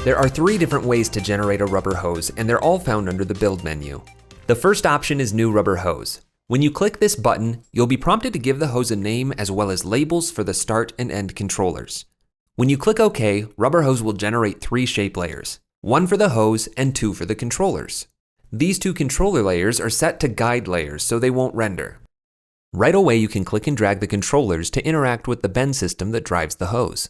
There are 3 different ways to generate a rubber hose, and they're all found under the Build menu. The first option is New Rubber Hose. When you click this button, you'll be prompted to give the hose a name as well as labels for the start and end controllers. When you click OK, Rubberhose will generate 3 shape layers, 1 for the hose and 2 for the controllers. These 2 controller layers are set to guide layers so they won't render. Right away, you can click and drag the controllers to interact with the bend system that drives the hose.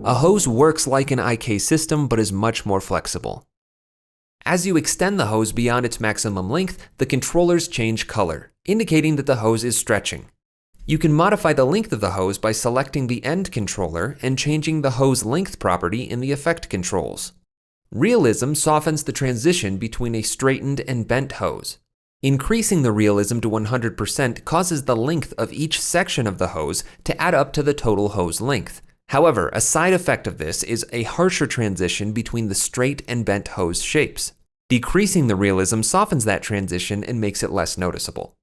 A hose works like an IK system but is much more flexible. As you extend the hose beyond its maximum length, the controllers change color, indicating that the hose is stretching. You can modify the length of the hose by selecting the end controller and changing the hose length property in the effect controls. Realism softens the transition between a straightened and bent hose. Increasing the realism to 100% causes the length of each section of the hose to add up to the total hose length. However, a side effect of this is a harsher transition between the straight and bent hose shapes. Decreasing the realism softens that transition and makes it less noticeable.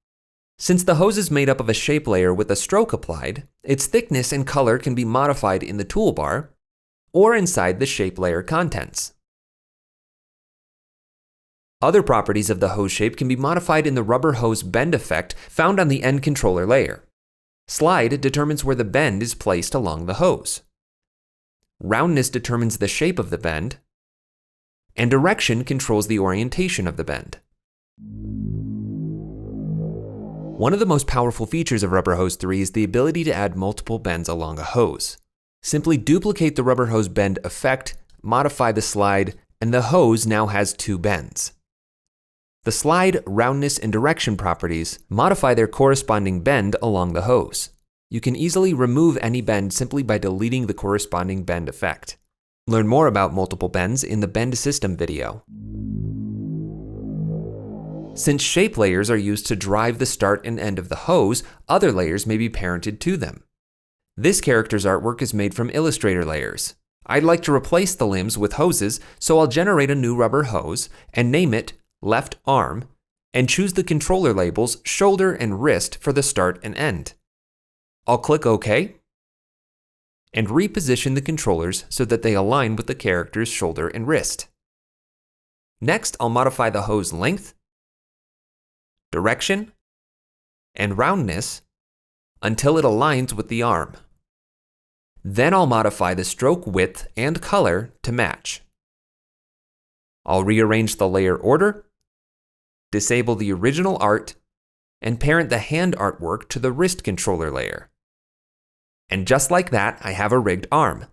Since the hose is made up of a shape layer with a stroke applied, its thickness and color can be modified in the toolbar or inside the shape layer contents. Other properties of the hose shape can be modified in the rubber hose bend effect found on the end controller layer. Slide determines where the bend is placed along the hose. Roundness determines the shape of the bend, and direction controls the orientation of the bend. One of the most powerful features of Rubberhose 3 is the ability to add multiple bends along a hose. Simply duplicate the Rubberhose bend effect, modify the slide, and the hose now has 2 bends. The slide, roundness, and direction properties modify their corresponding bend along the hose. You can easily remove any bend simply by deleting the corresponding bend effect. Learn more about multiple bends in the bend system video. Since shape layers are used to drive the start and end of the hose, other layers may be parented to them. This character's artwork is made from Illustrator layers. I'd like to replace the limbs with hoses, so I'll generate a new rubber hose and name it left arm, and choose the controller labels shoulder and wrist for the start and end. I'll click OK and reposition the controllers so that they align with the character's shoulder and wrist. Next, I'll modify the hose length, direction, and roundness until it aligns with the arm. Then I'll modify the stroke width and color to match. I'll rearrange the layer order, disable the original art, and parent the hand artwork to the wrist controller layer. And just like that, I have a rigged arm.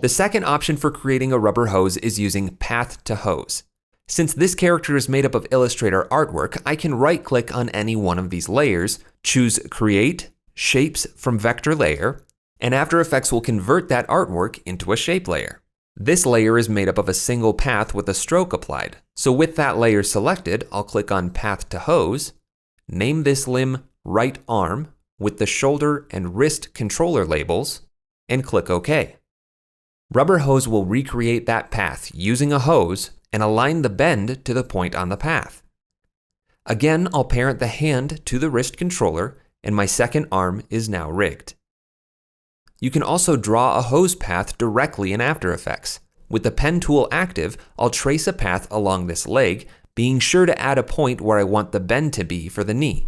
The second option for creating a rubber hose is using Path to Hose. Since this character is made up of Illustrator artwork, I can right-click on any one of these layers, choose Create, Shapes from Vector Layer, and After Effects will convert that artwork into a shape layer. This layer is made up of a single path with a stroke applied. So with that layer selected, I'll click on Path to Hose, name this limb Right Arm with the shoulder and wrist controller labels, and click OK. Rubberhose will recreate that path using a hose and align the bend to the point on the path. Again, I'll parent the hand to the wrist controller, and my second arm is now rigged. You can also draw a hose path directly in After Effects. With the pen tool active, I'll trace a path along this leg, being sure to add a point where I want the bend to be for the knee.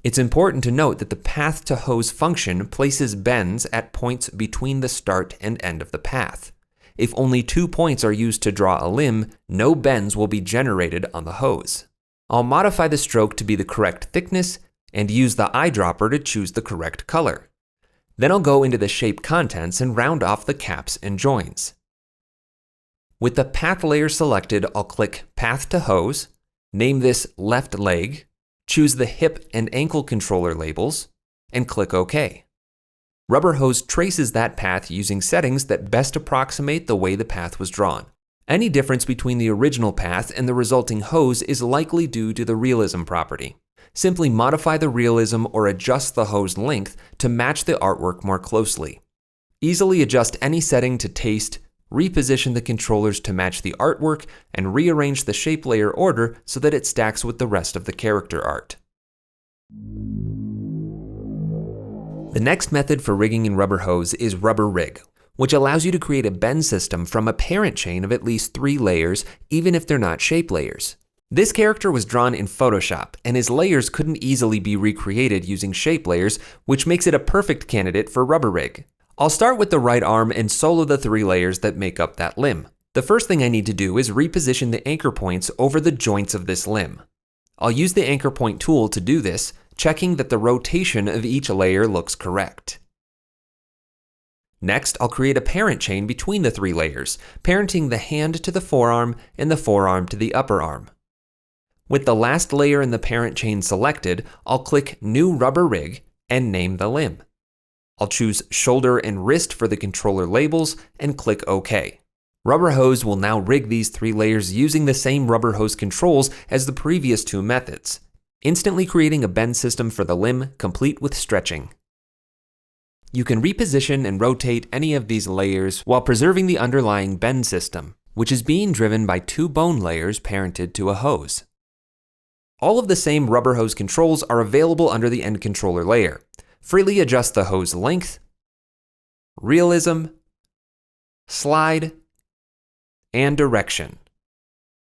It's important to note that the Path to Hose function places bends at points between the start and end of the path. If only 2 points are used to draw a limb, no bends will be generated on the hose. I'll modify the stroke to be the correct thickness and use the eyedropper to choose the correct color. Then I'll go into the shape contents and round off the caps and joins. With the path layer selected, I'll click Path to Hose, name this left leg, choose the hip and ankle controller labels, and click OK. Rubberhose traces that path using settings that best approximate the way the path was drawn. Any difference between the original path and the resulting hose is likely due to the realism property. Simply modify the realism or adjust the hose length to match the artwork more closely. Easily adjust any setting to taste, reposition the controllers to match the artwork, and rearrange the shape layer order so that it stacks with the rest of the character art. The next method for rigging in Rubberhose is RubberRig, which allows you to create a bend system from a parent chain of at least 3 layers, even if they're not shape layers. This character was drawn in Photoshop, and his layers couldn't easily be recreated using shape layers, which makes it a perfect candidate for RubberRig. I'll start with the right arm and solo the 3 layers that make up that limb. The first thing I need to do is reposition the anchor points over the joints of this limb. I'll use the anchor point tool to do this, checking that the rotation of each layer looks correct. Next, I'll create a parent chain between the 3 layers, parenting the hand to the forearm and the forearm to the upper arm. With the last layer in the parent chain selected, I'll click New RubberRig and name the limb. I'll choose shoulder and wrist for the controller labels and click OK. Rubberhose will now rig these 3 layers using the same Rubberhose controls as the previous 2 methods, instantly creating a bend system for the limb complete with stretching. You can reposition and rotate any of these layers while preserving the underlying bend system, which is being driven by 2 bone layers parented to a hose. All of the same Rubberhose controls are available under the end controller layer. Freely adjust the hose length, realism, slide, and direction.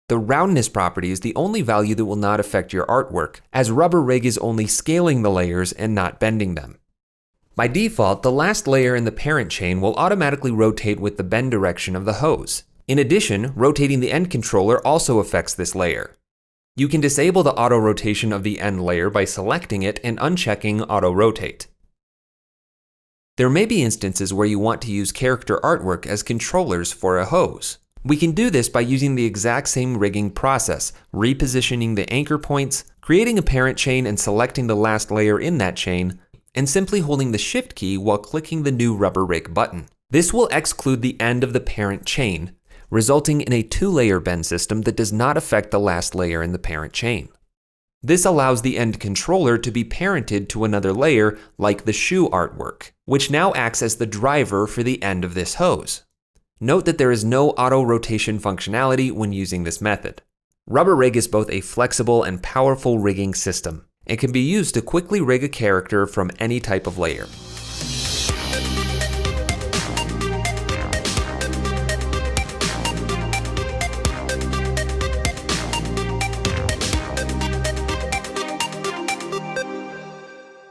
The roundness property is the only value that will not affect your artwork, as RubberRig is only scaling the layers and not bending them. By default, the last layer in the parent chain will automatically rotate with the bend direction of the hose. In addition, rotating the end controller also affects this layer. You can disable the auto rotation of the end layer by selecting it and unchecking auto rotate. There may be instances where you want to use character artwork as controllers for a hose. We can do this by using the exact same rigging process, repositioning the anchor points, creating a parent chain and selecting the last layer in that chain, and simply holding the Shift key while clicking the new RubberRig button. This will exclude the end of the parent chain, resulting in a 2-layer bend system that does not affect the last layer in the parent chain. This allows the end controller to be parented to another layer like the shoe artwork, which now acts as the driver for the end of this hose. Note that there is no auto rotation functionality when using this method. RubberRig is both a flexible and powerful rigging system. It can be used to quickly rig a character from any type of layer.